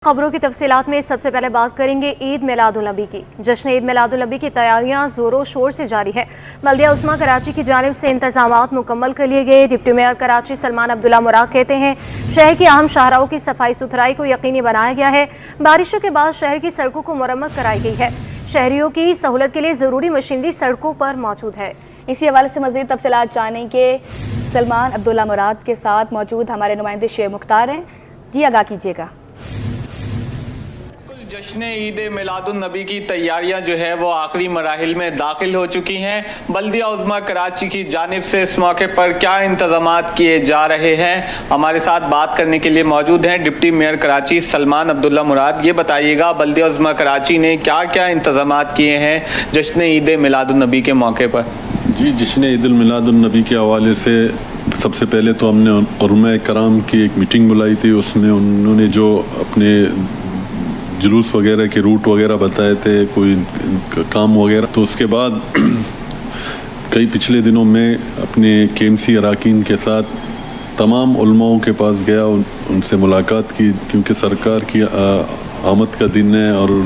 खबरों की तफसीलात में सबसे पहले बात करेंगे ईद मिलादुन्नबी की। जश्न ईद मिलादुन्नबी की तैयारियां जोरों शोर से जारी है। बल्दिया उस्मा कराची की जानिब से इंतजामात मुकम्मल कर लिए गए। डिप्टी मेयर कराची सलमान अब्दुल्ला मुराद कहते हैं शहर की अहम शाहराहों की सफाई सुथराई को यकीनी बनाया गया है। बारिशों के बाद शहर की सड़कों को मरम्मत कराई गई है। शहरियों की सहूलत के लिए ज़रूरी मशीनरी सड़कों पर मौजूद है। इसी हवाले से मज़ीद तफसीलात जानेंगे सलमान अब्दुल्ला मुराद के साथ मौजूद हमारे नुमाइंदे शेर मुख्तार हैं। जी आगाह कीजिएगा। जश्न ईद मिलादुन्नबी की तैयारियां जो है वो आखिरी मराहिल में दाखिल हो चुकी हैं। बल्दिया उज़्मा कराची की जानिब से इस मौके पर क्या इंतज़ामात किए जा रहे हैं, हमारे साथ बात करने के लिए मौजूद हैं डिप्टी मेयर कराची सलमान अब्दुल्ला मुराद। ये बताइएगा बल्दिया उज़्मा कराची ने क्या क्या इंतज़ामात किए हैं जश्न ईद मिलादुन्नबी के मौके पर। जी, जश्न ईद मिलादुन्नबी के हवाले से सबसे पहले तो हमने उलमा कराम की एक मीटिंग बुलाई थी। उसमें उन्होंने जो अपने जुलूस वगैरह के रूट वगैरह बताए थे, कोई काम वगैरह, तो उसके बाद कई पिछले दिनों में अपने KMC अराकीन के साथ तमाम उलमाओं के पास गया, उनसे मुलाकात की, क्योंकि सरकार की आमद का दिन है और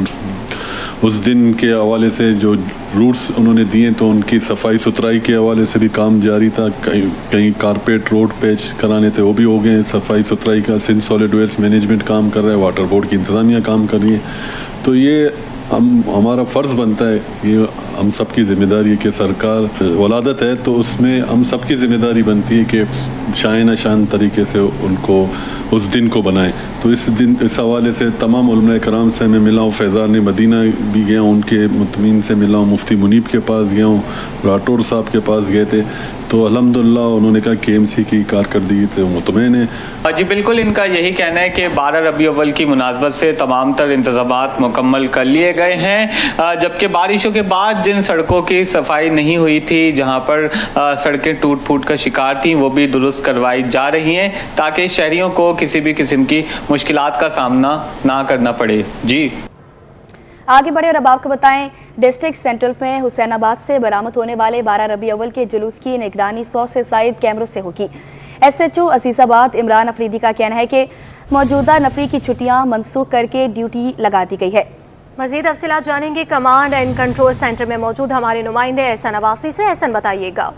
उस दिन के हवाले से जो रूट्स उन्होंने दिए तो उनकी सफाई सुथराई के हवाले से भी काम जारी था। कहीं कारपेट रोड पेच कराने थे, वो भी हो गए। सफाई सुथराई का सिंध सॉलिड वेस्ट मैनेजमेंट काम कर रहा है, वाटर बोर्ड की इंतज़ामिया काम कर रही है। तो ये हमारा फ़र्ज़ बनता है, ये हम सब की ज़िम्मेदारी है कि सरकार वलादत है तो उसमें हम सब की ज़िम्मेदारी बनती है कि शान शान तरीके से उनको उस दिन को बनाएं। तो इस हवाले से तमाम उलमा कराम से मैं मिला हूँ। फैज़ान मदीना भी गया हूँ, उनके मुतमीन से मिला हूँ, मुफ्ती मुनीब के पास गया हूँ, राठौर साहब के पास गए थे। तो अल्हम्दुलिल्लाह उन्होंने कहा KMC की कारकर्दगी से मुतमईन है। जी बिल्कुल, इनका यही कहना है कि 12 रबी अव्वल की मुनासबत से तमाम तर इंतज़ामात मुकम्मल कर लिए गए हैं, जबकि बारिशों के बाद जिन सड़कों की सफाई नहीं हुई थी, जहां पर सड़कें टूट फूट का शिकार थी, वो भी दुरुस्त करवाई जा रही हैं ताकि शहरियों को किसी भी किस्म की मुश्किलात का सामना ना करना पड़े। जी आगे बढ़े और अब आपको बताएं डिस्ट्रिक्ट सेंट्रल में हुसैनाबाद से बरामद होने वाले 12 रबी अव्वल के जुलूस की निगरानी 100 से ज़ायद कैमरों से होगी। SHO अजीज़ाबाद इमरान अफरीदी का कहना है कि मौजूदा नफरी की छुट्टियां मनसूख करके ड्यूटी लगा दी गई है। मज़ीद तफसीलात जानेंगे कमांड एंड कंट्रोल सेंटर में मौजूद हमारे नुमाइंदे एहसन अब्बासी से। एहसन बताइएगा।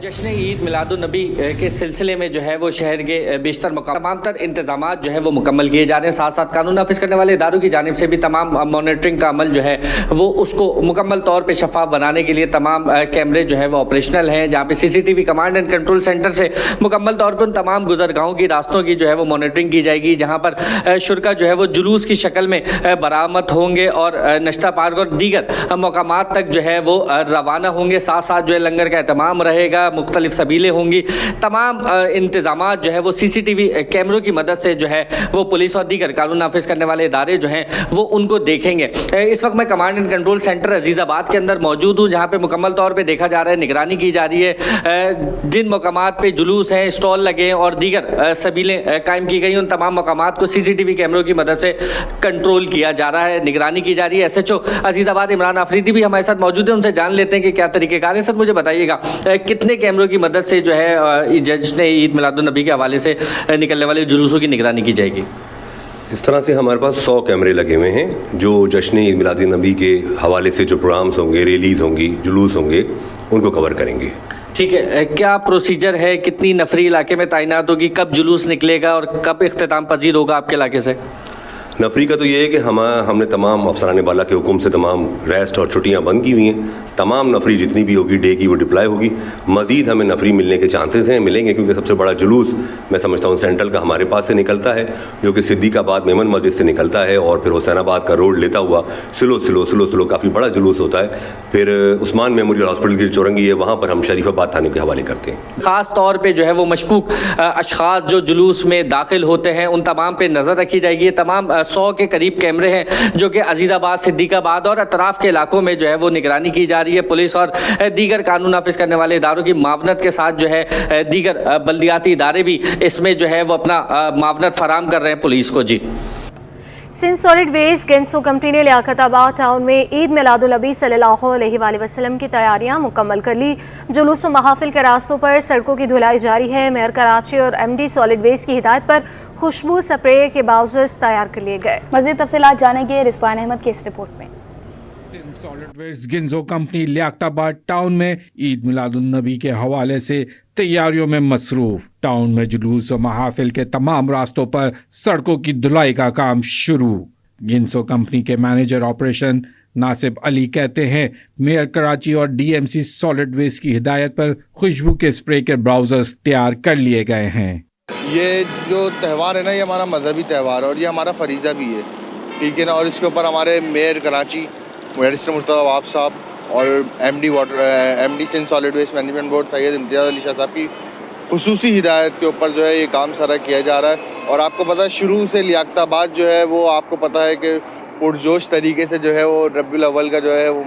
जश्न ईद मिलादुन्नबी के सिलसिले में जो है वो शहर के बेशतर तमाम तर इंतजामात जो है वो मुकम्मल किए जा रहे हैं। साथ साथ कानून नाफिज करने वाले इदारों की जानिब से भी तमाम मॉनिटरिंग का अमल जो है वो उसको मुकम्मल तौर पे शफाफ बनाने के लिए तमाम कैमरे जो है वो ऑपरेशनल हैं, जहाँ पे CCTV command and control centre से मुकम्मल तौर पर उन तमाम गुजरगाहों की रास्तों की जो है वो मॉनिटरिंग की जाएगी, जहाँ पर शुरा जो है वो जुलूस की शक्ल में बरामद होंगे और नश्ता पार्क और दीगर मकामात तक जो है वो रवाना होंगे। साथ साथ जो है लंगर का एहतमाम रहेगा, मुख्तलिफ सबीलें होंगी। तमाम इंतजामात जो है वो CCTV कैमरों की मदद से जो है वो पुलिस और दीगर कानून नाफिज करने वाले इदारे जो हैं वो उनको देखेंगे। इस वक्त मैं command and control centre Azizabad के अंदर मौजूद हूँ, जहाँ पे मुकम्मल तौर पे देखा जा रहा है, निगरानी की जा रही है। जिन मकामात पे जुलूस हैं, स्टॉल लगे हैं और दीगर सबीलें कायम की गई, उन तमाम मकामात को CCTV कैमरों की मदद से कंट्रोल किया जा रहा है, निगरानी की जा रही है। SHO अजीज़ाबाद इमरान अफरीदी भी हमारे साथ मौजूद है, उनसे जान लेते हैं कि क्या तरीक़ेकार है। सर मुझे बताइएगा कितने कैमरों की मदद से जो है जश्न ईद मिलादुन्नबी के हवाले से निकलने वाले जुलूसों की निगरानी की जाएगी? इस तरह से हमारे पास 100 कैमरे लगे हुए हैं जो जश्न ईद मिलादुन्नबी के हवाले से जो प्रोग्राम्स होंगे, रैलीज़ होंगी, जुलूस होंगे, उनको कवर करेंगे। ठीक है, क्या प्रोसीजर है, कितनी नफरी इलाके में तैनात होगी, कब जुलूस निकलेगा और कब इख्तिताम पजीर होगा आपके इलाके से? नफरी का तो ये है कि हमने तमाम अफसरान बाला के हुक्म से तमाम रेस्ट और छुट्टियां बंद की हुई हैं। तमाम नफरी जितनी भी होगी डे की वो डिप्लॉय होगी। मज़ीद हमें नफरी मिलने के चांसेस हैं, मिलेंगे, क्योंकि सबसे बड़ा जुलूस मैं समझता हूँ सेंट्रल का हमारे पास से निकलता है, जो कि सिद्दीकाबाद मेमन मस्जिद से निकलता है और फिर हुसैनाबाद का रोड लेता हुआ स्लो काफ़ी बड़ा जुलूस होता है। फिर उस्मान मेमोरियल हॉस्पिटल की चौरंगी है, वहाँ पर हम शरीफाबाद थाने के हवाले करते हैं। ख़ास तौर पर जो है वो मशकूक अशखास जो जुलूस में दाखिल होते हैं उन तमाम पर नज़र रखी जाएगी। तमाम 100 के करीब कैमरे हैं जो कि अजीज़ाबाद, सिद्दीकाबाद और अतराफ़ के इलाकों में जो है वो निगरानी की जा रही है। पुलिस और दीगर कानून नाफिज करने वाले इदारों की मावनत के साथ जो है दीगर बल्दियाती इदारे भी इसमें जो है वो अपना मावनत फराम कर रहे हैं पुलिस को। जी सिंध सॉलिड वेस्ट गेंसो कंपनी ने लियाकताबाद टाउन में ईद मिलादुन्नबी सल्लल्लाहु अलैहि वसल्लम की तैयारियां मुकम्मल कर ली। जुलूस और महाफिल के रास्तों पर सड़कों की धुलाई जारी है। मेयर कराची और एमडी सॉलिड वेस्ट की हिदायत पर खुशबू स्प्रे के बाउजर्स तैयार कर लिए गए। मज़ीद तफसीलात जानेंगे रिजवान अहमद की इस रिपोर्ट में। सिंध सॉलिड वेस्ट गिंजो कंपनी लियाकताबाद टाउन में ईद मिलादुन्नबी के हवाले से तैयारियों में मसरूफ। टाउन में जुलूस और महाफिल के तमाम रास्तों पर सड़कों की धुलाई का काम शुरू। गिंजो कंपनी के मैनेजर ऑपरेशन नासिब अली कहते हैं, मेयर कराची और डीएमसी सॉलिड वेस्ट की हिदायत पर खुशबू के स्प्रे के ब्राउजर्स तैयार कर लिए गए हैं। ये जो त्यौहार है ना, ये हमारा मजहबी त्यौहार है और ये हमारा फरीज़ा भी है, ठीक है ना। और इसके ऊपर हमारे मेयर कराची बैरिस्टर मुर्तज़ा अवाब साहब और MD Sindh solid waste management board Syed Imtiaz Ali Shah साहब की खुसूसी हिदायत के ऊपर जो है ये काम सारा किया जा रहा है। और आपको पता है शुरू से लियाकताबाद जो है वो आपको पता है कि पुरजोश तरीके से जो है वो रबीउल अव्वल का जो है वो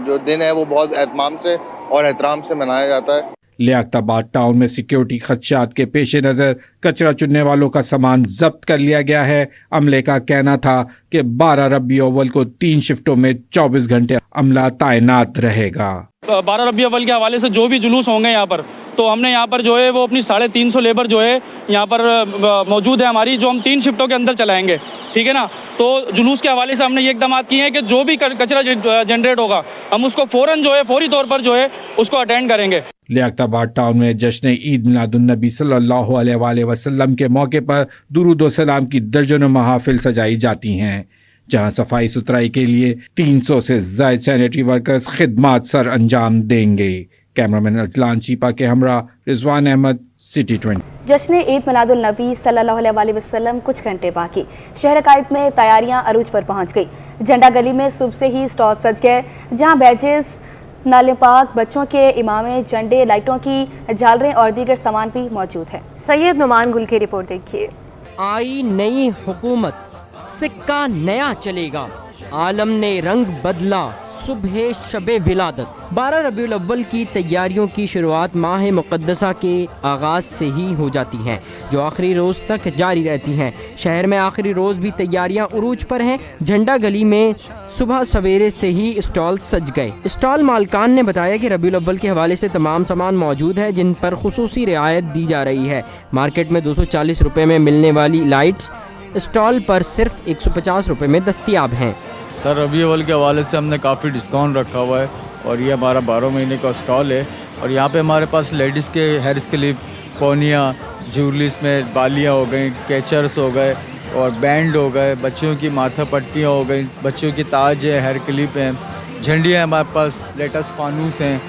जो दिन है वो बहुत एहतमाम से और एहतराम से मनाया जाता है। लियाकताबाद टाउन में सिक्योरिटी खदशात के पेश नज़र कचरा चुनने वालों का सामान जब्त कर लिया गया है। अमले का कहना था कि 12 रबी अव्वल को 3 शिफ्टों में 24 घंटे अमला तैनात रहेगा। 12 रबी अव्वल के हवाले से जो भी जुलूस होंगे यहाँ पर, तो हमने यहाँ पर जो है वो अपनी 350 लेबर जो है यहाँ पर मौजूद है हमारी, जो हम 3 शिफ्टों के अंदर चलाएंगे, ठीक है ना। तो जुलूस के हवाले से हमने ये इकदाम किए हैं कि जो भी कचरा जनरेट होगा हम उसको फौरन जो है फौरी तौर पर जो है उसको अटेंड करेंगे। लियाकताबाद टाउन में जश्न ईद मिलादुन्नबी सल्लल्लाहु अलैहि वसल्लम के मौके पर दुरूद व सलाम की दर्जनों महफिल सजाई जाती हैं, जहां सफाई सुथराई के लिए 300 से ज़ायद सैनिटरी वर्कर्स खिदमात सर अंजाम देंगे। कैमरामैन अजलान चीपा के हमरा रिजवान अहमद, सिटी 20। जश्न ईद मिलादुन्नबी सल्लल्लाहु अलैहि वसल्लम कुछ घंटे बाकी। शहर कायद में तैयारियां अरूज पर पहुंच गई। झंडा गली में सुबह से ही स्टॉल सज गए, जहां बैजेस, नाले पाक, बच्चों के इमामे, झंडे, लाइटों की झालरें और दीगर सामान भी मौजूद है। सैयद नुमान गुल की रिपोर्ट देखिए। आई नई हुकूमत, सिक्का नया चलेगा, आलम ने रंग बदला, सुबह शबे विलादत। 12 रबीउल अव्वल की तैयारियों की शुरुआत माह मुक़द्दसा के आगाज़ से ही हो जाती हैं, जो आखिरी रोज़ तक जारी रहती हैं। शहर में आखिरी रोज़ भी तैयारियां उरूज पर हैं। झंडा गली में सुबह सवेरे से ही स्टॉल सज गए। स्टॉल मालकान ने बताया कि रबीउल अव्वल के हवाले से तमाम सामान मौजूद है, जिन पर खुसूसी रियायत दी जा रही है। मार्केट में 240 रुपये में मिलने वाली लाइट्स स्टॉल पर सिर्फ 150 रुपये में दस्तियाब हैं। सर, रबी अव्वल के हवाले से हमने काफ़ी डिस्काउंट रखा हुआ है और ये हमारा 12 महीने का स्टॉल है। और यहाँ पे हमारे पास लेडीज़ के हेयर क्लिप, कोनियाँ, ज्वेलरीज में बालियाँ हो गई, कैचर्स हो गए और बैंड हो गए, बच्चों की माथा पट्टियाँ हो गई, बच्चों की ताज है, हेयर क्लिप हैं, झंडियाँ हमारे पास, लेटेस्ट फानूस हैं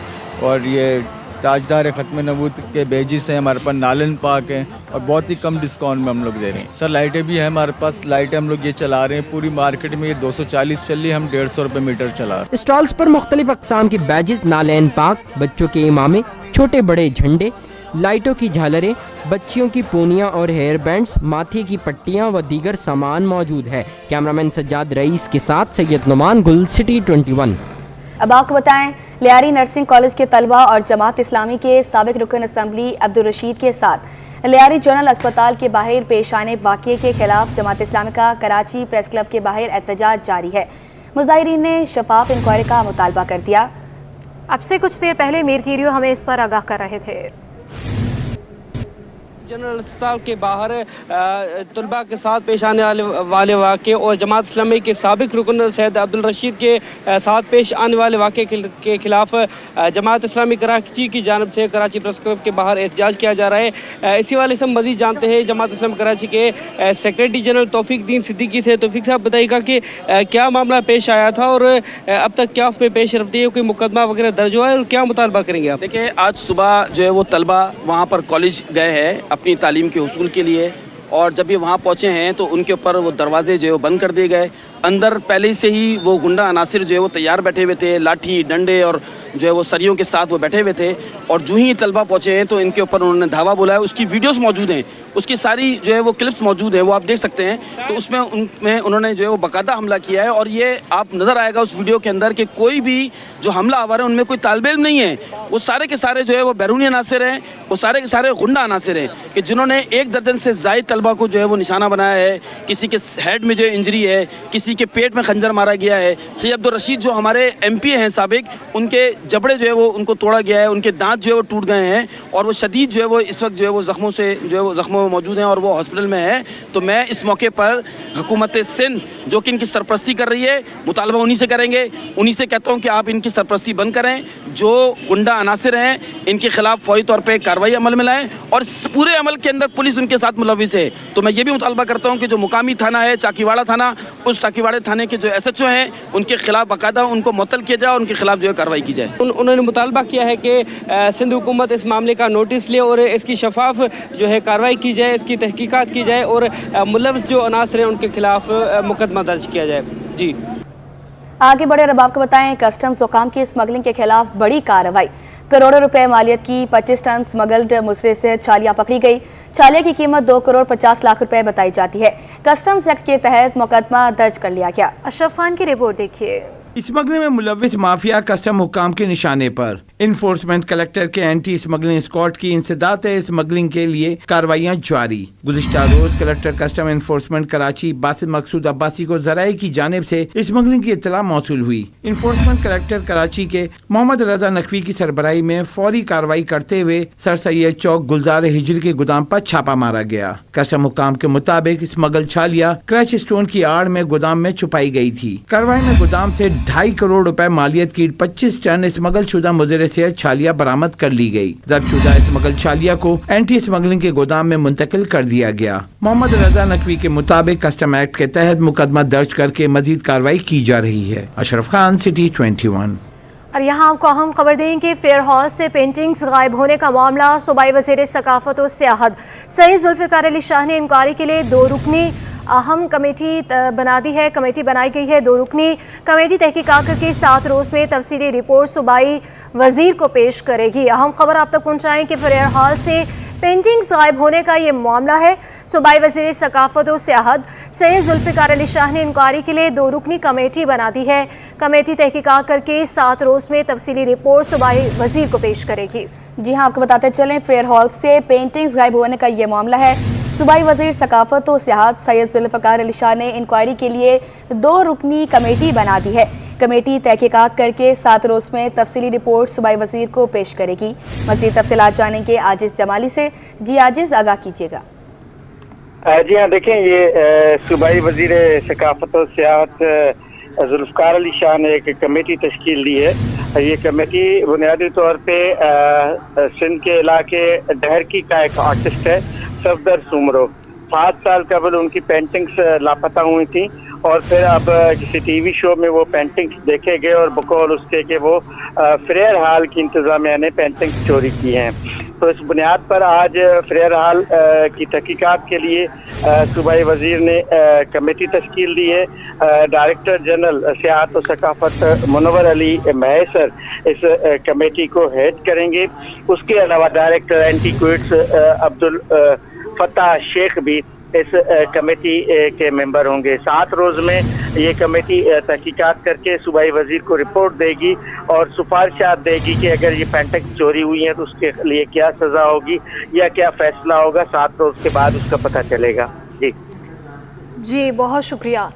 और ये ताजदार ख़त्म नबूत के बेजिस हैं हमारे पास, नालन पाक हैं और बहुत ही कम डिस्काउंट में हम लोग दे रहे हैं। सर, लाइटें भी हैं हमारे पास, लाइटें हम लोग ये चला रहे हैं। पूरी मार्केट में ये 240 चल रही है, हम 150 रुपये मीटर चला रहे हैं। स्टॉल्स पर मुख्तलिफ अक़साम के बैजेस, नालन पाक, बच्चों के इमामे, छोटे बड़े झंडे, लाइटों की झालरें, बच्चियों की पोनियाँ और हेयर बैंड्स, माथे की पट्टियाँ व दीगर सामान मौजूद है। कैमरामैन सज्जाद रईस के साथ सैयद नुमान गुल, सिटी 21। अब आपको बताएं, लियारी नर्सिंग कॉलेज के तलबा और जमात इस्लामी के साबिक रुकन असम्बली अब्दुल रशीद के साथ लियारी जनरल अस्पताल के बाहर पेश आने वाक़े के खिलाफ जमात इस्लामी का कराची प्रेस क्लब के बाहर एहतजाज जारी है। मुज़ाहिरीन ने शफाफ इंक्वायरी का मुतालबा कर दिया। अब से कुछ देर पहले मीर कीरियो हमें इस पर आगाह कर रहे थे। जनरल अस्पताल के बाहर तलबा के साथ पेश आने वाले वाक़े और जमात इस्लामी के साबिक रुकन सैयद अब्दुल रशीद के साथ पेश आने वाले वाक़े के खिलाफ जमात इस्लामी कराची की जानिब से कराची प्रेस क्लब के बाहर एहतजाज किया जा रहा है। इसी वाले से हम मज़ीद जानते हैं जमात इस्लामी कराची के सेक्रेटरी जनरल तौफीक दीन सिद्दीकी से। तौफीक साहब, बताइएगा कि क्या मामला पेश आया था और अब तक क्या उसमें पेश रफ्ती है, कोई मुकदमा वगैरह दर्ज हुआ है और क्या मुतालबा करेंगे आप? देखिए, आज सुबह जो है वो तलबा वहाँ पर कॉलेज गए हैं अपनी तालीम के हुसूल के लिए, और जब ये वहाँ पहुँचे हैं तो उनके ऊपर वो दरवाजे जो है बंद कर दिए गए अंदर पहले से ही वो गुंडा अनासिर जो है वो तैयार बैठे हुए थे, लाठी डंडे और जो है वो सरियों के साथ वो बैठे हुए थे। और जो ही तलबा पहुँचे हैं तो इनके ऊपर उन्होंने धावा बोला है। उसकी वीडियोस मौजूद हैं, उसकी सारी जो है वो क्लिप्स मौजूद है, वो आप देख सकते हैं। तो उसमें उन्होंने जो है वो बाकायदा हमला किया है। और ये आप नज़र आएगा उस वीडियो के अंदर कि कोई भी जो हमला आवर है उनमें कोई तालिब इल्म नहीं है, वो सारे के सारे जो है वो बैरूनी अनासिर हैं, वो सारे के सारे गुंडा अनासिर हैं कि जिन्होंने 1 दर्जन से ज़ायद तलबा को जो है वो निशाना बनाया है। किसी के हेड में जो इंजरी है, किसी के पेट में खंजर मारा गया है। सैयद अब्दुल रशीद जो हमारे MP हैं साबिक, उनके जबड़े जो है वो उनको तोड़ा गया है, उनके दांत जो है वो टूट गए हैं और वो शदीद जो है वो इस वक्त जो है वो ज़ख्मों से जो है वो ज़ख्मों में मौजूद हैं और वो हॉस्पिटल में है। तो मैं इस मौके पर हुकूमत सिंध जो कि इनकी सरपरस्ती कर रही है, मुतालबा उन्हीं से करेंगे, उन्हीं से कहता हूँ कि आप इनकी सरपरस्ती बंद करें। जो गुंडा अनासिर हैं इनके खिलाफ फौरी तौर पर कार्रवाई अमल में लाएँ और पूरे अमल के अंदर पुलिस उनके साथ मुलविस है। तो मैं ये भी मुतालबा करता हूँ कि जो मुकामी थाना है चाकीवाड़ा थाना, उस चाकीवाड़ा थाने के जो SHO हैं उनके खिलाफ बाकायदा उनको मुअत्तल किया जाए और उनके खिलाफ जो है कार्रवाई की जाए। उन्होंने मुतालबा किया है कि सिंध हुकूमत इस मामले का नोटिस ले और इसकी शफाफ जो है कार्रवाई की जाए, इसकी तहकीकात की जाए और मुलविस जो अनासर हैं उनके खिलाफ मुकदमा दर्ज किया जाए। जी आगे बढ़े और अब आपको बताएं, कस्टम्स हुकाम की स्मगलिंग के खिलाफ बड़ी कार्रवाई। करोड़ों रुपए मालियत की 25 टन स्मगल्ड मुसरे से छालियां पकड़ी गई। छालिया की कीमत 2 करोड़ 50 लाख रुपए बताई जाती है। कस्टम्स एक्ट के तहत मुकदमा दर्ज कर लिया गया। अशरफ खान की रिपोर्ट देखिए। स्मगलिंग में मुलविस माफिया कस्टम हुकाम के निशाने पर। इन्फोर्समेंट कलेक्टर के एंटी स्मगलिंग स्क्वाड की इंसदात स्मगलिंग के लिए कार्रवाइयां जारी। गुज़िश्ता रोज collector custom enforcement Karachi Basit Maqsood Abbasi को जराये की जानिब से स्मगलिंग की इत्तला मौसूल हुई। इन्फोर्समेंट कलेक्टर कराची के मोहम्मद रजा नकवी की सरबराही में फौरी कार्रवाई करते हुए सर सैयद चौक गुलजार हिजर के गोदाम पर छापा मारा गया। कस्टम हुकाम के मुताबिक स्मगल छालिया क्रश स्टोन की आड़ में गोदाम में छुपाई गई थी। कार्रवाई में गोदाम से 2.5 करोड़ रुपए मालियत की 25 टन स्मगल शुदा मुजरे से छालिया बरामद कर ली गई। जब्त शुदा स्मगल छालिया को एंटी स्मगलिंग के गोदाम में मुंतकिल कर दिया गया। मोहम्मद रजा नकवी के मुताबिक कस्टम एक्ट के तहत मुकदमा दर्ज करके मजीद कार्रवाई की जा रही है। अशरफ खान, सिटी 21। और यहाँ आपको अहम खबर दें कि फेयर हॉल से पेंटिंग्स गायब होने का मामला सूबाई वज़ीर सकाफत और सियाहत सईद जुल्फ़िकार अली शाह ने इंक्वायरी के लिए 2 रुकनी अहम कमेटी बना दी है। कमेटी बनाई गई है 2 रुकनी कमेटी तहकीकात करके 7 रोज़ में तफसीली रिपोर्ट सूबाई वज़ीर को पेश करेगी। अहम खबर आप तक पहुँचाएँ कि फेयर हॉल से पेंटिंग्स गायब होने का ये मामला है। सूबाई वज़ीर सकाफत और सियाहत सईद जुल्फ़िकार अली शाह ने इंक्वायरी के लिए 2 रुकनी कमेटी बना दी है। कमेटी तहकीकात करके 7 रोज़ में तफसीली रिपोर्ट सूबाई वज़ीर को पेश करेगी। जी हाँ, आपको बताते चलें, फेयर हॉल से पेंटिंग्स गायब होने का ये मामला है। सूबाई वज़ीर सकाफत और सियाहत सैयद जुल्फ़िकार अली शाह ने इंक्वायरी के लिए 2 रुकनी कमेटी बना दी है। कमेटी तहकीकात करके 7 रोज़ में तफसीली रिपोर्ट सूबाई वज़ीर को पेश करेगी। मज़ीद तफसीलात जानेंगे आजिज़ जमाली से। जी आजिज़, आगाह कीजिएगा। जी हाँ, देखें, ये सूबाई वज़ीर सकाफत और सियाहत जुल्फ़िकार अली शाह ने एक कमेटी तश्कील दी है। ये कमेटी बुनियादी तौर पे सिंध के इलाके डहरकी का एक आर्टिस्ट है सफदर सुमरो। 7 साल कबल उनकी पेंटिंग्स लापता हुई थी और फिर अब किसी टीवी शो में वो पेंटिंग्स देखे गए और बकौल उसके कि वो फ्रेयर हाल की इंतज़ामिया ने पेंटिंग्स चोरी की हैं। तो इस बुनियाद पर आज फ्रेयर हाल की तहकीकात के लिए सूबाई वज़ीर ने कमेटी तश्कील दी है। डायरेक्टर जनरल सियाहत और सकाफत मुनव्वर अली मैसर इस कमेटी को हेड करेंगे। उसके अलावा डायरेक्टर एंटीक्विट्स अब्दुल फताह शेख भी इस कमेटी के मेंबर होंगे। 7 रोज़ में ये कमेटी तहकीकात करके सूबाई वज़ीर को रिपोर्ट देगी और सिफारिशात देगी कि अगर ये पेंटिंग चोरी हुई हैं तो उसके लिए क्या सज़ा होगी या क्या फ़ैसला होगा। 7 रोज़ के बाद उसका पता चलेगा। जी, बहुत शुक्रिया।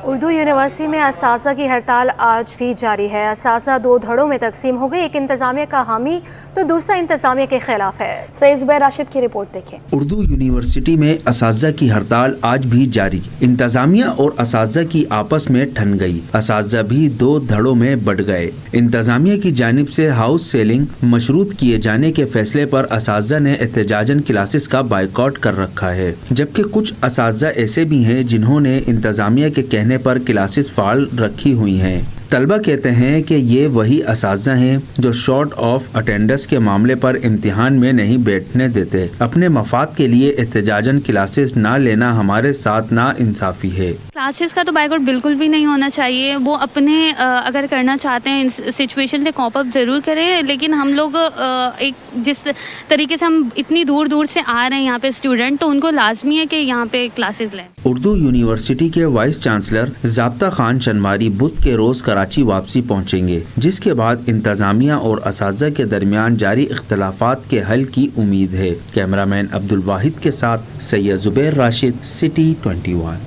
उर्दू यूनिवर्सिटी में असातिज़ा की हड़ताल आज भी जारी है। असातिज़ा 2 धड़ों में तकसीम हो गए, एक इंतज़ामिया का हामी तो दूसरा इंतज़ामिया के खिलाफ है। सईद ज़ुबैर राशिद की रिपोर्ट देखें। उर्दू यूनिवर्सिटी में असातिज़ा की हड़ताल आज भी जारी। इंतज़ामिया और असातिज़ा की आपस में ठन गई। असातिज़ा भी 2 धड़ों में बढ़ गए। इंतज़ामिया की जानिब से हाउस सेलिंग मशरूत किए जाने के फैसले पर असातिज़ा ने एहतजाजन क्लासेस का बाइकआउट कर रखा है, जबकि कुछ असातिज़ा ऐसे भी हैं जिन्होंने इंतज़ामिया के कहने पर क्लासेस फाल रखी हुई हैं। طلبہ کہتے ہیں کہ یہ وہی اساتذہ ہیں جو شارٹ آف اٹینڈنس کے معاملے پر امتحان میں نہیں بیٹھنے دیتے. اپنے مفاد کے لیے احتجاجاً کلاسز نہ لینا ہمارے ساتھ نا انصافی ہے. کلاسز کا تو بائیکاٹ بالکل بھی نہیں ہونا چاہیے. وہ اپنے اگر کرنا چاہتے ہیں سچویشن سے کوپ اپ ضرور کریں, لیکن ہم لوگ ایک جس طریقے سے ہم اتنی دور دور سے آ رہے ہیں یہاں پہ اسٹوڈنٹ, تو ان کو لازمی ہے کہ یہاں پہ کلاسز لیں. اردو یونیورسٹی کے وائس چانسلر ضابطہ خان شنواری بدھ کے روز کراچی واپسی پہنچیں گے, جس کے بعد انتظامیہ اور اساتذہ کے درمیان جاری اختلافات کے حل کی امید ہے. کیمرہ مین عبد الواحد کے ساتھ سید زبیر راشد, سٹی 21.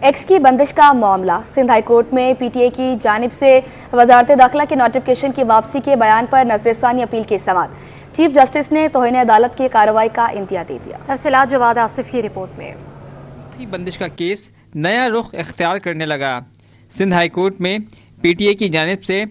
ایکس کی بندش کا معاملہ. سندھ ہائی کورٹ میں پی ٹی اے کی جانب سے وزارت داخلہ کے نوٹیفکیشن کی واپسی کے بیان پر نظر ثانی اپیل کی سماعت. چیف جسٹس نے توہین عدالت کی کارروائی کا انتہا دے دیا. تفصیلات جواد آصف کی رپورٹ میں. بندش کا کیس نیا رخ اختیار کرنے لگا. سندھ ہائی کورٹ میں پی ٹی اے کی جانب سے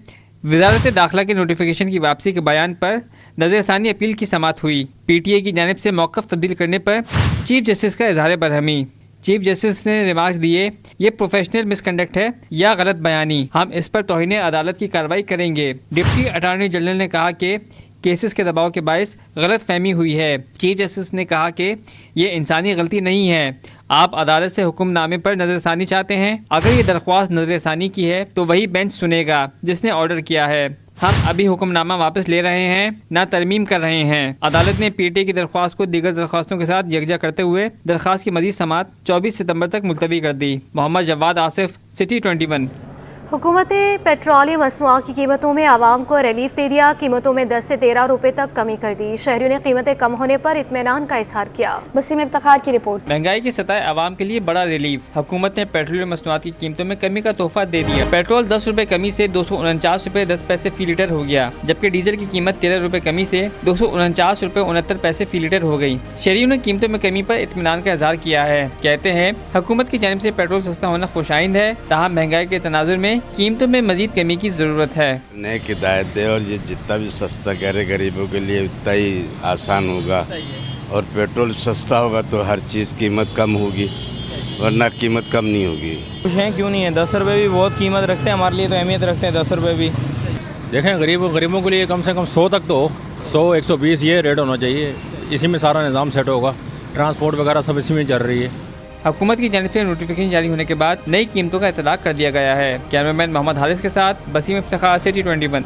وزارت داخلہ کے نوٹیفیکیشن کی واپسی کے بیان پر نظر ثانی اپیل کی سماعت ہوئی. پی ٹی اے کی جانب سے موقف تبدیل کرنے پر چیف جسٹس کا اظہار برہمی. چیف جسٹس نے ریمارکس دیے, یہ پروفیشنل مس کنڈکٹ ہے یا غلط بیانی, ہم اس پر توہین عدالت کی کارروائی کریں گے. ڈپٹی اٹارنی جنرل نے کہا کہ کیسز کے دباؤ کے باعث غلط فہمی ہوئی ہے. چیف جسٹس نے کہا کہ یہ انسانی غلطی نہیں ہے. آپ عدالت سے حکم نامے پر نظر ثانی چاہتے ہیں, اگر یہ درخواست نظر ثانی کی ہے تو وہی بینچ سنے گا جس نے آرڈر کیا ہے. ہم ابھی حکم نامہ واپس لے رہے ہیں, نہ ترمیم کر رہے ہیں. عدالت نے پی ٹی اے کی درخواست کو دیگر درخواستوں کے ساتھ یکجا کرتے ہوئے درخواست کی مزید سماعت 24 ستمبر تک ملتوی کر دی. محمد جواد آصف, سٹی 21. حکومت پیٹرولیم مصنوعات کی قیمتوں میں عوام کو ریلیف دے دیا. قیمتوں میں 10 سے 13 روپے تک کمی کر دی. شہریوں نے قیمتیں کم ہونے پر اطمینان کا اظہار کیا. وسیم افتخار کی رپورٹ. مہنگائی کی سطح عوام کے لیے بڑا ریلیف. حکومت نے پیٹرولیم مصنوعات کی قیمتوں میں کمی کا تحفہ دے دیا. پیٹرول 10 روپے کمی سے 249 روپے 10 پیسے فی لیٹر ہو گیا, جبکہ ڈیزل کی قیمت 13 روپے کمی سے 249 روپے 69 پیسے فی لیٹر ہو گئی. شہریوں نے قیمتوں میں کمی پر اطمینان کا اظہار کیا ہے. کہتے ہیں حکومت کی جانب سے پیٹرول سستا ہونا خوش آئند ہے, تاہم مہنگائی کے تناظر میں قیمتوں میں مزید کمی کی ضرورت ہے. نیک ہدایت دے اور یہ جتنا بھی سستا کرے غریبوں کے لیے اتنا ہی آسان ہوگا, اور پیٹرول سستا ہوگا تو ہر چیز قیمت کم ہوگی, ورنہ قیمت کم نہیں ہوگی. خوش ہیں کیوں نہیں ہے, 10 روپے بھی بہت قیمت رکھتے ہیں, ہمارے لیے تو اہمیت رکھتے ہیں 10 روپے بھی. دیکھیں غریبوں کے لیے کم سے کم 100 تک تو 100 120 یہ ریٹ ہونا چاہیے. اسی میں سارا نظام سیٹ ہوگا, ٹرانسپورٹ وغیرہ سب اسی میں چل رہی ہے. حکومت کی جانب سے نوٹیفیکیشن جاری ہونے کے بعد نئی قیمتوں کا اطلاق کر دیا گیا ہے. کیمرہ مین محمد حارث کے ساتھ وسیم افتخار, سٹی 21.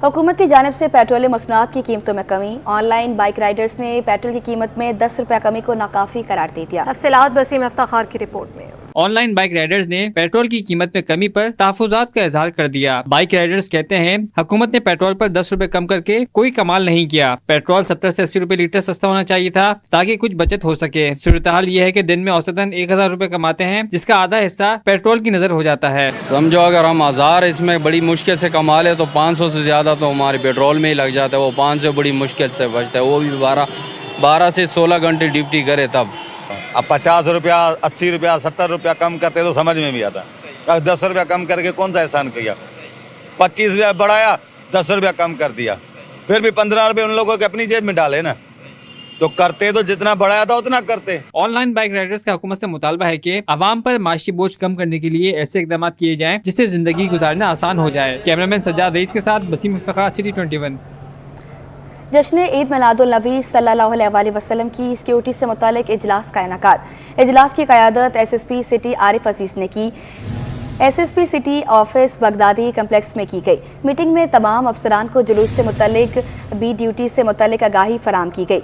حکومت کی جانب سے پیٹرولیم مصنوعات کی قیمتوں میں کمی. آن لائن بائک رائڈرز نے پیٹرول کی قیمت میں 10 روپے کمی کو ناکافی قرار دے دیا. تفصیلات وسیم افتخار کی رپورٹ میں. آن لائن بائک رائڈرز نے پیٹرول کی قیمت میں کمی پر تحفظات کا اظہار کر دیا. بائک رائڈرز کہتے ہیں حکومت نے پیٹرول پر 10 روپے کم کر کے کوئی کمال نہیں کیا. پیٹرول 70 سے 80 روپے لیٹر سستا ہونا چاہیے تھا تاکہ کچھ بچت ہو سکے. صورتحال یہ ہے کہ دن میں اوسطاً 1000 روپے کماتے ہیں, جس کا آدھا حصہ پیٹرول کی نظر ہو جاتا ہے. سمجھو اگر ہم 1000 اس میں بڑی مشکل سے کما لے تو 500 سے زیادہ تو ہمارے پیٹرول میں ہی لگ جاتا ہے. وہ 500 بڑی مشکل سے بچتا ہے, وہ بھی 12 سے 16 گھنٹے ڈیوٹی کرے تب. اب 50 روپیہ 80 روپیہ 70 روپیہ کم کرتے تو سمجھ میں بھی آتا. اب 10 روپیہ کم کر کے کون سا احسان کیا. 25 روپیہ بڑھایا, 10 روپیہ کم کر دیا, پھر بھی 15 روپے ان لوگوں کے اپنی جیب میں ڈالے نا, تو کرتے تو جتنا بڑھایا تھا اتنا کرتے. آن لائن بائک رائڈرز کا حکومت سے مطالبہ ہے کہ عوام پر معاشی بوجھ کم کرنے کے لیے ایسے اقدامات کیے جائیں جس سے زندگی گزارنا آسان ہو جائے. کیمرہ مین سجاد رئیس کے ساتھ وسیم افتخار, سٹی 21. جشن عید میلاد النبی صلی اللہ علیہ وآلہ وسلم کی سیکیورٹی سے متعلق اجلاس کا انعقاد. اجلاس کی قیادت ایس ایس پی سٹی عارف عزیز نے کی. S S P city office Baghdadi complex میں کی گئی. میٹنگ میں تمام افسران کو جلوس سے متعلق بی ڈیوٹی سے متعلق آگاہی فراہم کی گئی.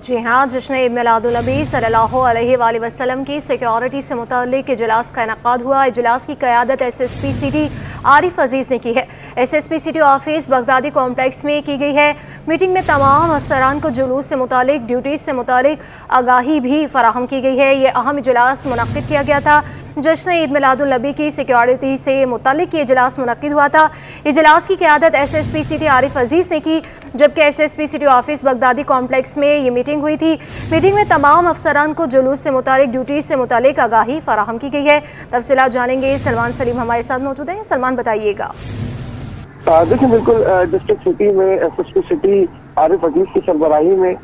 جی ہاں, جشن عید میلاد النبی صلی اللہ علیہ وآلہ وسلم کی سیکیورٹی سے متعلق اجلاس کا انعقاد ہوا. اجلاس کی قیادت ایس ایس پی سٹی عارف عزیز نے کی ہے. S S P city office Baghdadi complex میں کی گئی ہے. میٹنگ میں تمام افسران کو جلوس سے متعلق ڈیوٹیز سے متعلق آگاہی بھی فراہم کی گئی ہے. یہ اہم اجلاس منعقد کیا گیا تھا. جشن عید میلاد النبی کی سیکیورٹی سے متعلق یہ اجلاس منعقد ہوا تھا. اجلاس کی قیادت ایس ایس پی سٹی عارف عزیز نے کی, جبکہ S S P city office Baghdadi complex میں یہ میٹنگ ہوئی تھی. میٹنگ میں تمام افسران کو جلوس سے متعلق ڈیوٹیز سے متعلق آگاہی فراہم کی گئی ہے. تفصیلات جانیں گے, سلمان سلیم ہمارے ساتھ موجود ہیں. سلمان, بتائیے گا. دیکھیں, بالکل ڈسٹرکٹ سٹی میں ایس ایس پی سٹی عارف عزیز کی سربراہی میں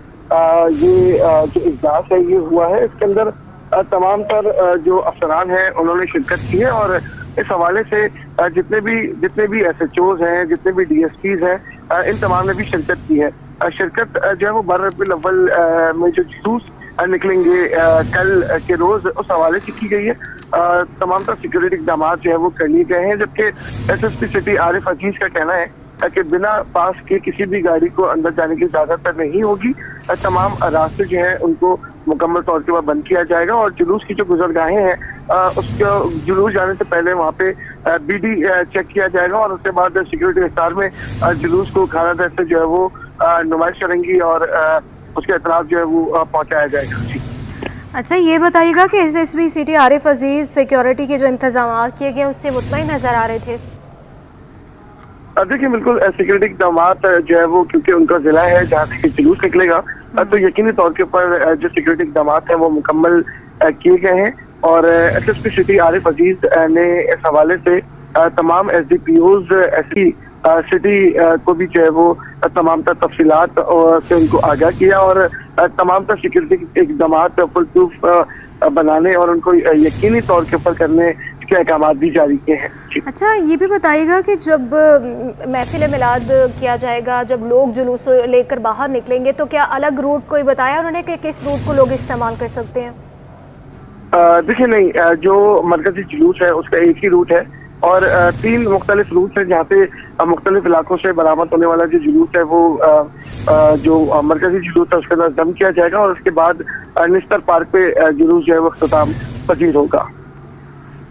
یہ جو اجلاس ہے یہ ہوا ہے. اس کے اندر تمام تر جو افسران ہیں انہوں نے شرکت کی ہے, اور इस हवाले से जितने भी SHOs हैं, जितने भी DSPs हैं, इन तमाम ने भी शिरकत की है। शिरकत जो है वो 12 रबीउल अव्वल में जो जुलूस निकलेंगे कल के रोज, उस हवाले से की गई है। तमाम तरह सिक्योरिटी इकदाम जो है वो कर लिए गए हैं, जबकि SSP सिटी आरिफ अजीज का कहना है कि बिना पास के किसी भी गाड़ी को अंदर जाने की इजाजत नहीं होगी। तमाम रास्ते जो हैं उनको मुकम्मल तौर पर बंद किया जाएगा और जुलूस की जो गुजरगाहें हैं उसको जुलूस जाने से पहले वहाँ पे BD चेक किया जाएगा और उसके बाद सिक्योरिटी विस्तार में जुलूस को खाना दर से जो है वो नुमाइश करेंगी और उसके अतराफ जो है वो पहुँचाया जाएगा। जी अच्छा, ये बताइएगा कि SSP सिटी आरिफ अजीज सिक्योरिटी के जो इंतजाम किए गए उससे मुतमईन नजर आ रहे थे? देखिए बिल्कुल सिक्योरिटी इकदाम जो है वो क्योंकि उनका जिला है जहाँ से जुलूस निकलेगा तो यकीनी तौर के ऊपर जो सिक्योरिटी इकदाम हैं वो मुकम्मल किए गए हैं और SSP सिटी आरिफ अजीज ने इस हवाले से तमाम SDPOs ऐसी सिटी को भी जो है वो तमाम तर तफसीलात से उनको आगाह किया और तमाम तर सिक्योरिटी इकदाम फुल प्रूफ बनाने और उनको यकीनी तौर के ऊपर करने के अहकाम भी जारी किए हैं। अच्छा, ये भी बताइएगा कि जब महफिल मिलाद किया जाएगा, जब लोग जुलूस लेकर बाहर निकलेंगे तो क्या अलग रूट कोई बताया उन्होंने कि किस रूट को लोग इस्तेमाल कर सकते हैं? देखिए नहीं, जो मरकजी जुलूस है उसका एक ही रूट है और 3 मुख्तलिफ रूट है जहाँ पे मुख्तलिफ इलाकों से बरामद होने वाला जो जुलूस है वो जो मरकजी जुलूस है उसके अंदर दम किया जाएगा और उसके बाद निस्तर पार्क पे जुलूस जो है वो अख्ताम पजीर होगा।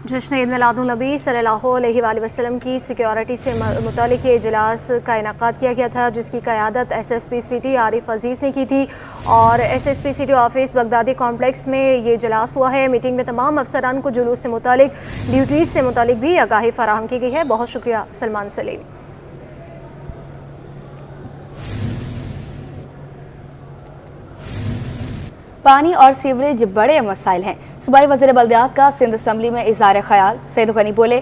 जश्न ईद मिलादुन नबी सल्लल्लाहु अलैहि वसल्लम की सिक्योरिटी से मुतालिक इजलास का इनेकाद किया गया था, जिसकी क़यादत SSP सिटी आरिफ अजीज़ ने की थी और SSP city office Baghdadi complex में ये इजलास हुआ है। मीटिंग में तमाम अफसरान को जुलूस से मुतालिक, ड्यूटीज़ से मुतालिक भी आगाही फराहम की गई है। बहुत शुक्रिया सलमान सलीम। पानी और सीवरेज बड़े मसाइल हैं। सूबाई वज़ीर बल्दियात का सिंध असम्बली में इज़हार ख्याल। सैयद गनी बोले,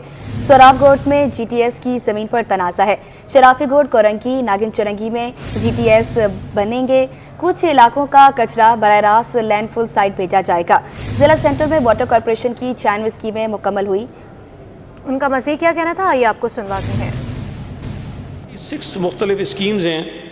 सोराब गोट में GTS की ज़मीन पर तनाज़ा है। शराफी गोट, कोरंगी, नागिन चरंगी में GTS बनेंगे। कुछ इलाकों का कचरा बराह रास्त लैंडफिल साइट भेजा जाएगा। जिला सेंटर में वाटर कॉरपोरेशन की 96 स्कीमें मुकम्मल हुई। उनका मज़ीद क्या कहना था, आइए आपको सुनवाते हैं। 6 मुख्तलिफ स्कीम्स हैं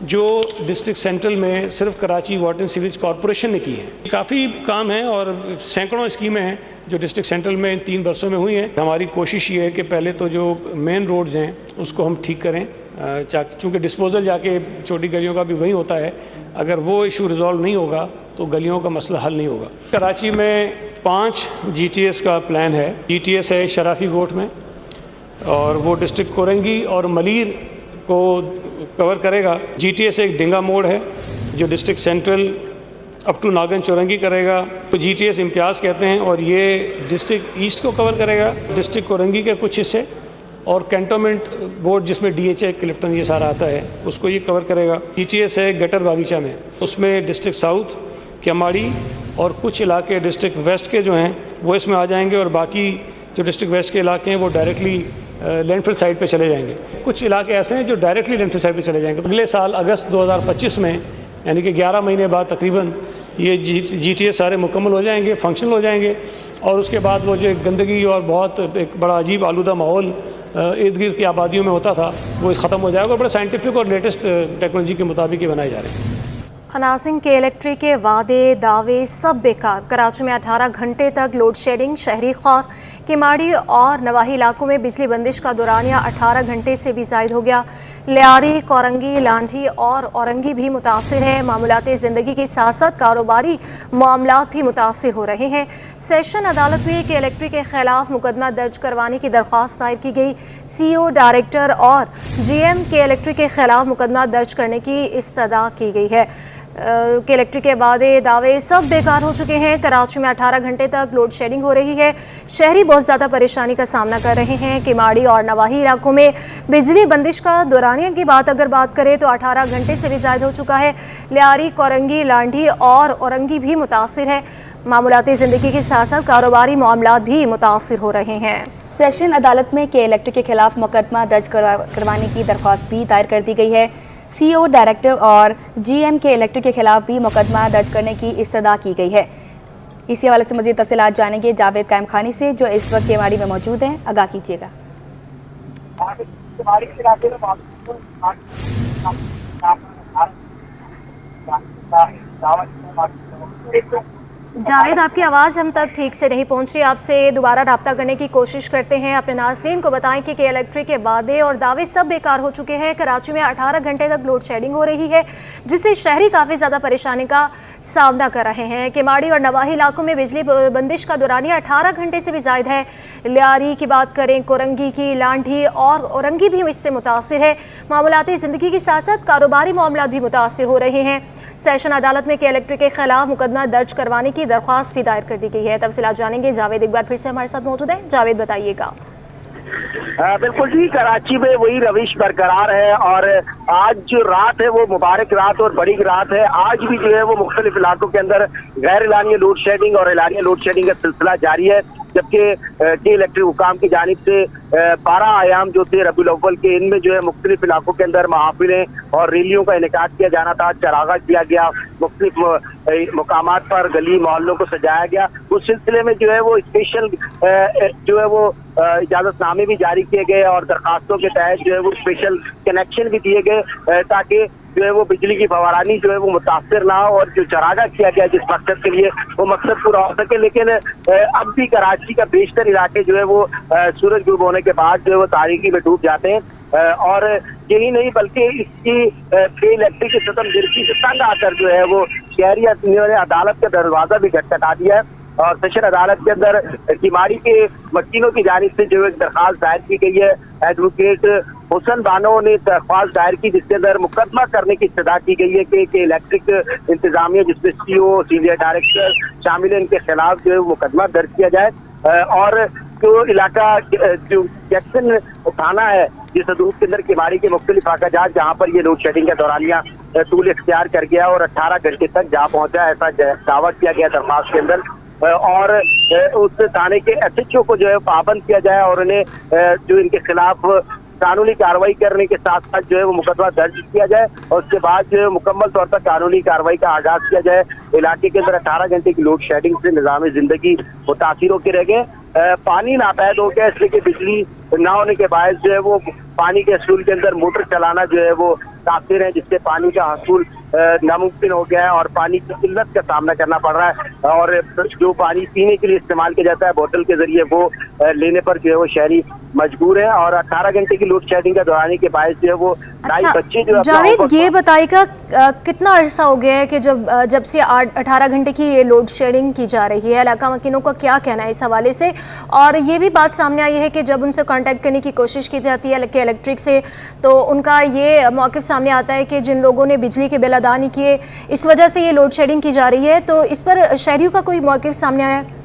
जो डिस्ट्रिक्ट सेंट्रल में सिर्फ Karachi water and sewerage corporation ने की है। काफ़ी काम है और सैकड़ों स्कीमें हैं जो डिस्ट्रिक्ट सेंट्रल में इन 3 बरसों में हुई हैं। हमारी कोशिश ये है कि पहले तो जो मेन रोड्स हैं उसको हम ठीक करें, चूँकि डिस्पोजल जाके छोटी गलियों का भी वही होता है। अगर वो इशू रिजॉल्व नहीं होगा तो गलियों का मसला हल नहीं होगा। कराची में 5 GTS का प्लान है। GTS है शराफी गोट में और वो डिस्ट्रिक्ट कोरंगी और मलीर को कवर करेगा। GTS एक डिंगा मोड़ है जो डिस्ट्रिक्ट सेंट्रल अप टू नागन चौरंगी करेगा, तो GTS इम्तियाज़ कहते हैं और ये डिस्ट्रिक्ट ईस्ट को कवर करेगा, डिस्ट्रिक्ट कोरंगी के कुछ हिस्से और कैंटोनमेंट बोर्ड जिसमें DHA क्लिफ्टन ये सारा आता है उसको ये कवर करेगा। GTS है गटर बागीचा में, उसमें डिस्ट्रिक्ट साउथ, केमाड़ी और कुछ इलाके डिस्ट्रिक्ट वेस्ट के जो हैं वो इसमें आ जाएंगे और बाकी जो डिस्ट्रिक्ट वेस्ट के इलाके हैं वो डायरेक्टली लैंडफिल साइट पे चले जाएंगे। कुछ इलाके ऐसे हैं जो डायरेक्टली लैंडफिल साइट पे चले जाएंगे। अगले साल अगस्त 2025 में यानी कि 11 महीने बाद तकरीबन ये GTS सारे मुकम्मल हो जाएंगे, फंक्शनल हो जाएंगे और उसके बाद वो जो गंदगी और बहुत एक बड़ा अजीब आलूदा माहौल इर्द गिर्द की आबादियों में होता था वो ख़त्म हो जाएगा। बड़ा साइंटिफिक और लेटेस्ट टेक्नोलॉजी के मुताबिक ये बनाए जा रहे हैं। नाज़रीन, के इलेक्ट्रिक के वादे दावे सब बेकार। कराची में 18 घंटे तक लोड शेडिंग। शहरी खौफ। किमाड़ी और नवाही इलाकों में बिजली बंदिश का दौरानिया 18 घंटे से भी ज़ायद हो गया। लियारी, कोरंगी, लांठी और औरंगी भी मुतासिर है। मामूलाती ज़िंदगी के साथ साथ कारोबारी मामलात भी मुतासिर हो रहे हैं। सेशन अदालत में के इलेक्ट्रिक के खिलाफ मुकदमा दर्ज करवाने की दरख्वास्त दायर की गई। CEO, डायरेक्टर और GM के इलेक्ट्रिक के खिलाफ मुकदमा दर्ज करने की इस्तदा की गई है। के इलेक्ट्रिक के वादे दावे सब बेकार हो चुके हैं। कराची में 18 घंटे तक लोड शेडिंग हो रही है। शहरी बहुत ज़्यादा परेशानी का सामना कर रहे हैं। किमाड़ी और नवाही इलाकों में बिजली बंदिश का दौरानिया की अगर बात करें तो 18 घंटे से भी ज़्यादा हो चुका है। लियारी, कोरंगी, लांठी और औरंगी भी मुतासिर है। मामूलाती ज़िंदगी के साथ साथ कारोबारी मामलात भी मुतासिर हो रहे हैं। सेशन अदालत में के इलेक्ट्रिक के खिलाफ मुकदमा दर्ज करवाने की दरख्वास्त भी दायर कर दी गई है। CEO, डायरेक्टर और GM के इलेक्ट्रिक के खिलाफ भी मुकदमा दर्ज करने की इस्तदा की गई है। इसी हवाले से मजीद तफसीलात जानेंगे जावेद कायम खानी से, जो इस वक्त केवाड़ी में मौजूद हैं। आगाह कीजिएगा। जावेद, आपकी आवाज़ हम तक ठीक से नहीं पहुंच रही, आपसे दोबारा रब्ता करने की कोशिश करते हैं। अपने नाज़रीन को बताएं कि इलेक्ट्रिक के वादे और दावे सब बेकार हो चुके हैं। कराची में 18 घंटे तक लोड शेडिंग हो रही है, जिससे शहरी काफ़ी ज़्यादा परेशानी का सामना कर रहे हैं। केमाड़ी और नवाही इलाकों में बिजली बंदिश का दौरानिया 18 घंटे से भी ज़ायद है। लियारी की बात करें, कोरंगी की, लांढी और औरंगी भी इससे मुतासिर है। मामूलाती ज़िंदगी के साथ साथ कारोबारी मामला भी मुतासिर हो रहे हैं। सेशन अदालत में इलेक्ट्रिक के खिलाफ मुकदमा दर्ज करवाने की दरख्वास्त भी दायर कर दी गई है। तफसीलात जानेंगे। जावेद एक बार फिर से हमारे साथ मौजूद है। जावेद, बताइएगा। बिल्कुल जी, कराची में वही रविश बरकरार है और आज जो रात है वो मुबारक रात और बड़ी रात है। आज भी जो है वो मुख्तलिफ इलाकों के अंदर गैर एलानिया लोड शेडिंग और एलानिया लोड शेडिंग का सिलसिला जारी है, जबकि इलेक्ट्रिक हुकाम की जानिब से 12 आयाम जो थे रबीउल अव्वल के, इनमें जो है मुख्तलिफ इलाकों के अंदर महाफिलें और रैलियों का इनेकाद किया जाना था, चरागा किया गया, मुख्तलिफ मुकामात पर गली मोहल्लों को सजाया गया। उस सिलसिले में जो है वो स्पेशल जो है वो इजाजतनामे भी जारी किए गए और दरखास्तों के तहत जो है वो स्पेशल कनेक्शन भी दिए गए ताकि जो है वो बिजली की फवारानी जो है वो मुतासर ना हो और जो चरागा किया गया जिस मकसद के लिए वो मकसद पूरा हो सके। लेकिन अब भी कराची का बेशतर इलाके जो है वो सूरज गुरूब होने के बाद जो है वो तारीकी में डूब जाते हैं और यही नहीं बल्कि इसकी इलेक्ट्रिक की सतमगिरकी से तंग आकर जो है वो शहरी ने अदालत का दरवाजा भी खटखटा दिया है और सेशन अदालत के अंदर किमाड़ी के वकीलों की जानिब से जो एक दरख्वास्त दायर की गई है। एडवोकेट हुसन बानो ने दरख्वास्त दायर की जिसके अंदर मुकदमा करने की इस्तदा की गई है कि इलेक्ट्रिक इंतजामिया जिसमें सीईओ, सीनियर डायरेक्टर शामिल है, इनके खिलाफ जो है मुकदमा दर्ज किया जाए और जो इलाका जो जैक्सन थाना है जिस हदूद के अंदर किमाड़ी के मुख्तलिफ इलाकाजात जहाँ पर ये लोड शेडिंग के दौरानिया टूल इख्तियार कर गया और 18 घंटे तक जा पहुंचा, ऐसा दावा किया गया दरख्वास्त के अंदर और उस थाने के एसएचओ को जो है पाबंद किया जाए और उन्हें जो इनके खिलाफ कानूनी कार्रवाई करने के साथ साथ जो है वो मुकदमा दर्ज किया जाए और उसके बाद जो है मुकम्मल तौर पर कानूनी कार्रवाई का आगाज किया जाए। इलाके के अंदर 18 घंटे की लोड शेडिंग से निज़ाम जिंदगी मुतासिर होकर रह गए। पानी नापैद हो गया, इसलिए कि बिजली ना होने के बायस जो है वो पानी के असूल के अंदर मोटर चलाना जो है वो तासीर है, जिससे पानी का हसूल नामुमकिन हो गया है और पानी की किल्लत का सामना करना पड़ रहा है और जो पानी पीने के लिए इस्तेमाल किया जाता है बोतल के जरिए वो लेने पर जो है वो शहरी मजबूर है और 18 घंटे की लोड शेडिंग का दौरानी के बायस जो है वो बच्चे जो जावेद ये बताइएगा कितना अरसा हो गया है कि जब से 18 घंटे की ये लोड शेडिंग की जा रही है, इलाका वकीलों का क्या कहना है इस हवाले से? और ये भी बात सामने आई है कि जब उनसे कांटेक्ट करने की कोशिश की जाती है इलेक्ट्रिक से तो उनका ये मौक़िफ़ सामने आता है कि जिन लोगों ने बिजली के बिल अदा नहीं किए इस वजह से ये लोड शेडिंग की जा रही है, तो इस पर शहरियों का कोई मौक़िफ़ सामने आया है?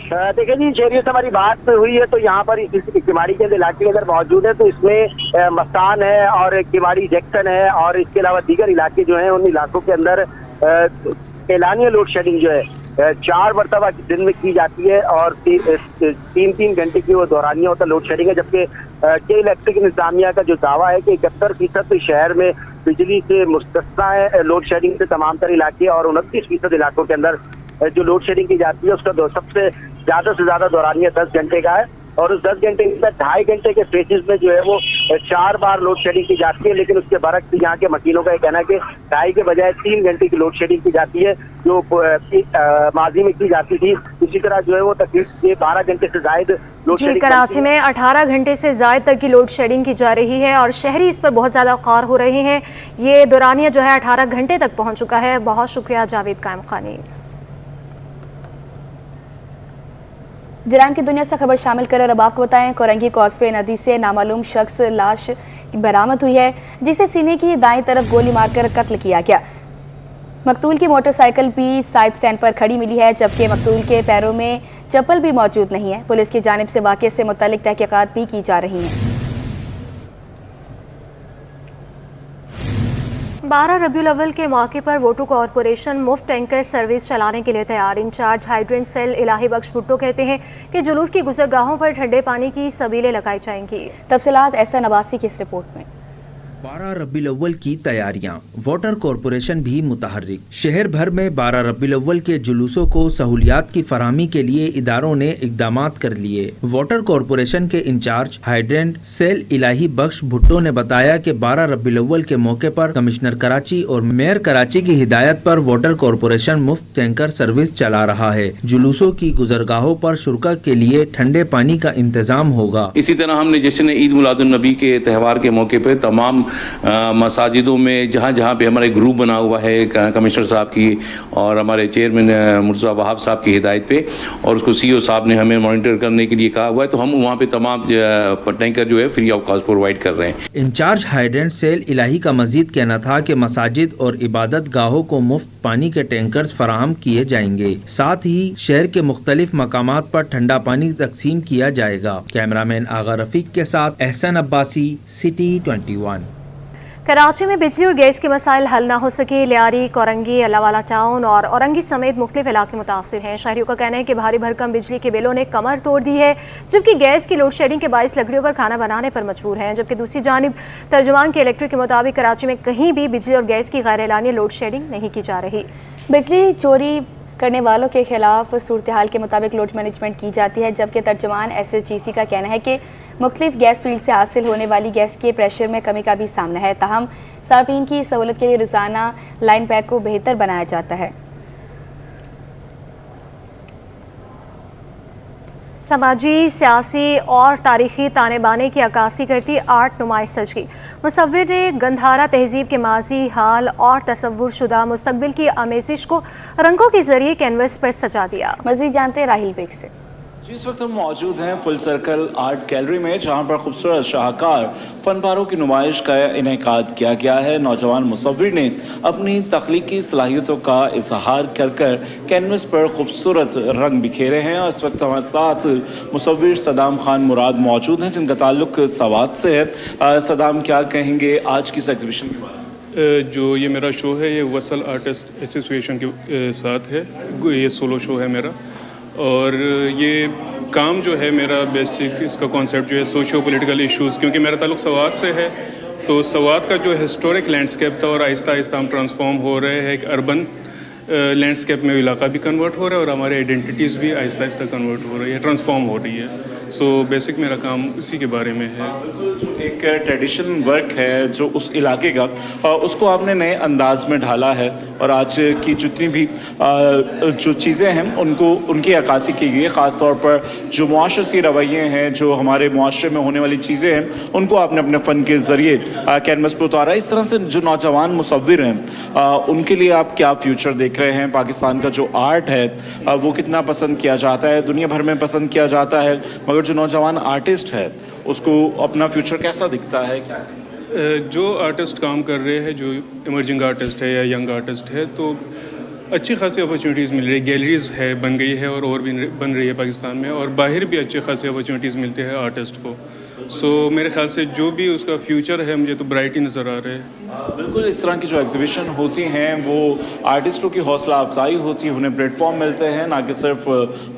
देखिए जी, शहरियों से हमारी बात हुई है तो यहाँ पर किमाड़ी के इलाके के अंदर मौजूद है तो इसमें मस्तान है और किमाड़ी जैक्सन है और इसके अलावा दीगर इलाके जो हैं उन इलाकों के अंदर एलानिया लोड शेडिंग जो है 4 मरतबा दिन में की जाती है और 3 घंटे की वो दौरानिया होता लोड शेडिंग है, जबकि के इलेक्ट्रिक इंतजामिया का जो दावा है कि 71% शहर में बिजली से मुस्तस्ना है लोड शेडिंग से तमाम तर इलाके और 29% इलाकों के अंदर जो लोड शेडिंग की जाती है उसका सबसे ज़्यादा से ज़्यादा दौरानिया 10 घंटे का है और उस 10 घंटे के अंदर 2.5 घंटे के फेजेस में जो है वो 4 बार लोड शेडिंग की जाती है। लेकिन उसके बरक्स यहाँ के वकीलों का ये कहना है कि 2.5 के बजाय 3 घंटे की लोड शेडिंग की जाती है जो माजी में की जाती थी। इसी तरह जो है वो तकरीबन 12 घंटे से जायद लोड शेडिंग कराची में 18 घंटे से जायद तक की लोड शेडिंग की जा रही है और शहरी इस पर बहुत ज़्यादा ख्वार हो रहे हैं। ये दौरानिया जो है 18 घंटे तक पहुँच चुका है। बहुत शुक्रिया जावेद कायम खानी। जराइम की दुनिया से खबर शामिल कर और अब आपको बताएं, कोरंगी कॉसवे नदी से नामालूम शख्स लाश बरामद हुई है जिसे सीने की दाईं तरफ गोली मारकर कत्ल किया गया। मकतूल की मोटरसाइकिल भी साइड स्टैंड पर खड़ी मिली है जबकि मकतूल के पैरों में चप्पल भी मौजूद नहीं है। पुलिस की जानिब से वाक़े से मुतल्लिक तहकीकात भी की जा रही हैं। 12 रबीउल अव्वल के मौके पर वोटो कॉरपोरेशन मुफ्त टैंकर सर्विस चलाने के लिए तैयार। इंचार्ज हाइड्रेंट सेल इलाही बख्श भुट्टो कहते हैं कि जुलूस की गुजरगाहों पर ठंडे पानी की सबीलें लगाई जाएंगी। तफसीलात ऐसा नवासी की इस रिपोर्ट में। 12 रबीउल अव्वल की तैयारियां, वाटर कॉरपोरेशन भी मुतहर्रिक। शहर भर में 12 रबीउल अव्वल के जुलूसों को सहूलियात की फराहमी के लिए इदारों ने इक़दामात कर लिए। वाटर कॉरपोरेशन के इंचार्ज हाइड्रेंट सेल इलाही बख्श भुट्टो ने बताया कि 12 रबीउल अव्वल के मौके पर कमिश्नर कराची और मेयर कराची की हिदायत पर वाटर कॉरपोरेशन मुफ्त टैंकर सर्विस चला रहा है। जुलूसों की गुजरगाहों पर शुरका के लिए ठंडे पानी का इंतजाम होगा। इसी तरह हमने जश्न ईद मिलादुन नबी के त्यौहार के मौके पर तमाम मसाजिदों में जहाँ जहाँ पे हमारा ग्रुप बना हुआ है कमिश्नर साहब की और हमारे चेयरमैन मुर्तज़ा वहाब साहब की हिदायत पे, और उसको CEO साहब ने हमें मॉनिटर करने के लिए कहा हुआ है, तो हम वहाँ पे तमाम टैंकर जो है फ्री ऑफ कॉस्ट प्रोवाइड कर रहे हैं। इंचार्ज हाइड्रेंट सेल इलाही का मजीद कहना था कि मसाजिद और इबादत गाहों को मुफ्त पानी के टैंकर्स फराहम किए जाएंगे। साथ ही शहर के मुख्तलिफ मकामात पर ठंडा पानी तकसीम किया जाएगा। कैमरामैन आगा रफीक के साथ एहसन अब्बासी, सिटी 21। कराची में बिजली और गैस के मसाइल हल न हो सके। लियारी, कोरंगी, अल्लावाला टाउन और औरंगी समेत मुख्तलिफ इलाके मुतासिर हैं। शहरियों का कहना है कि भारी भरकम बिजली के बिलों ने कमर तोड़ दी है, जबकि गैस की लोड शेडिंग के बायस लकड़ियों पर खाना बनाने पर मजबूर हैं। जबकि दूसरी जानिब तर्जुमान के इलेक्ट्रिक के मुताबिक कराची में कहीं भी बिजली और गैस की गैर एलानी लोड शेडिंग नहीं की जा रही। बिजली चोरी करने वालों के खिलाफ सूरत हाल के मुताबिक लोड मैनेजमेंट की जाती है, जबकि तर्जुमान SHGC का कहना है कि मुख्तलिफ गैस फील्ड से हासिल होने वाली गैस के प्रेशर में कमी का भी सामना है। ताहम सार्फिन की सहूलत के लिए रोज़ाना लाइन पैक को बेहतर बनाया जाता है। समाजी, सियासी और तारीखी ताने बाने की अक्कासी करती आर्ट नुमाइश सज गई। मुसव्विर ने गंधारा तहजीब के माजी, हाल और तसव्वुर शुदा मुस्तकबिल की आमेज़िश को रंगों के जरिए कैनवस पर सजा दिया। मज़ीद जानते हैं राहिल बेग से। इस वक्त हम मौजूद हैं फुल सर्कल आर्ट गैलरी में, जहां पर खूबसूरत शाहकार फनपारों की नुमाइश का इनेकाद किया गया है। नौजवान मुसव्विर ने अपनी तख्लीकी सलाहियतों का इजहार कर कर कैनवस पर खूबसूरत रंग बिखेरे हैं। और इस वक्त हमारे साथ मुसव्विर सदाम खान मुराद मौजूद हैं, जिनका ताल्लुक सवात से है। सदाम, क्या कहेंगे आज की इस एग्जीबिशन के बारे में? जो ये मेरा शो है, ये वसल आर्टिस्ट एसोसिएशन के साथ है। ये सोलो शो है मेरा, और ये काम जो है मेरा बेसिक इसका कॉन्सेप्ट जो है सोशियो पॉलिटिकल इश्यूज़, क्योंकि मेरा ताल्लुक सवात से है, तो सवात का जो हिस्टोरिक लैंडस्केप था और आहिस्ता आहिस्ता हम ट्रांसफॉर्म हो रहे हैं, एक अर्बन लैंडस्केप में इलाका भी कन्वर्ट हो रहा है और हमारे आइडेंटिटीज़ भी आहिस्ता आहिस्ता कन्वर्ट हो रही है, ट्रांसफॉर्म हो रही है। सो बेसिक मेरा काम इसी के बारे में है। जो एक ट्रेडिशन वर्क है जो उस इलाके का, उसको आपने नए अंदाज में ढाला है, और आज की जितनी भी जो चीज़ें हैं उनकी अक्कासी की गई है। ख़ास तौर पर जो मुआशरती रवैये हैं, जो हमारे मुआशरे में होने वाली चीज़ें हैं, उनको आपने अपने फ़न के ज़रिए कैनवस पर उतारा। इस तरह से जो नौजवान मुसव्विर हैं उनके लिए आप क्या फ्यूचर देख रहे हैं? पाकिस्तान का जो आर्ट है वो कितना पसंद किया जाता है, दुनिया भर में पसंद किया जाता है, मगर जो नौजवान आर्टिस्ट है उसको अपना फ्यूचर कैसा दिखता है? क्या जो आर्टिस्ट काम कर रहे हैं, जो इमर्जिंग आर्टिस्ट है या यंग आर्टिस्ट है, तो अच्छी खासी अपॉर्चुनिटीज़ मिल रही है। गैलरीज़ है बन गई है और भी बन रही है पाकिस्तान में, और बाहर भी अच्छी खासी अपॉर्चुनिटीज़ मिलती है आर्टिस्ट को। सो मेरे ख्याल से जो भी उसका फ्यूचर है, मुझे तो ब्राइट ही नज़र आ रहा है। बिल्कुल, इस तरह की जो एग्जीबिशन होती हैं वो आर्टिस्टों की हौसला अफजाई होती है, उन्हें प्लेटफॉर्म मिलते हैं, ना कि सिर्फ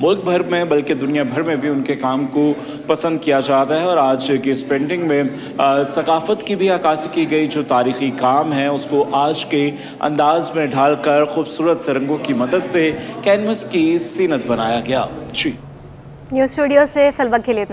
मुल्क भर में बल्कि दुनिया भर में भी उनके काम को पसंद किया जाता है। और आज की इस पेंटिंग में सकाफत की भी अक्कासी की गई, जो तारीख़ी काम है उसको आज के अंदाज में ढालकर खूबसूरत रंगों की मदद से कैनवस की सीनत बनाया गया। जी, न्यूज़ स्टूडियो से फिलवक्त के लिए